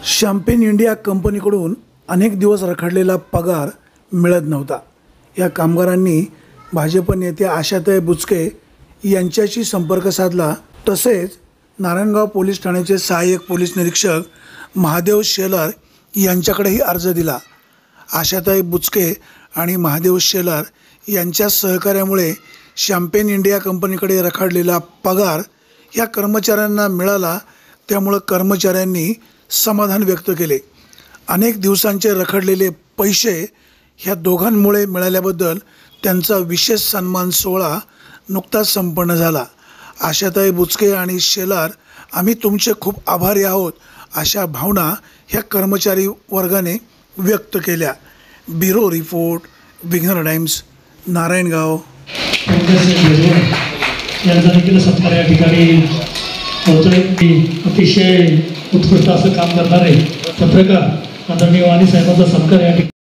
Champagne India कंपनीकडून अनेक दिवस रखडलेला पगार मिळत नव्हता। या कामगारांनी भाजप नेते आशाताई बुचके यांच्याशी संपर्क साधला। तसेच नारायणगाव पोलीस ठाण्याचे सहाय्यक पोलीस निरीक्षक महादेव शेलार यांच्याकडेही अर्ज दिला। आशाताई बुचके आणि महादेव शेलार यांच्या सहकार्यामुळे शॅम्पेन इंडिया कंपनीकडे रखडलेला पगार या कर्मचाऱ्यांना मिळाला। त्यामुळे कर्मचाऱ्यांनी समाधान व्यक्त केले। अनेक दिवसांचे रखडलेले पैसे ह्या दोघांमुळे मिळाल्याबद्दल त्यांचा विशेष सन्मान सोहळा नुकताच संपन्न झाला। आशाताई बुचके आणि शेलार आम्ही तुमचे खूप आभारी आहोत अशा भावना ह्या कर्मचारी वर्गाने व्यक्त केल्या। ब्युरो रिपोर्ट, विघ्नर टाइम्स, नारायणगाव। सत्कार या ठिकाणी होतोय की अतिशय उत्कृष्ट असं काम करणारे पत्रकार आदरणीय वाणी साहेबांचा सत्कार या ठिकाणी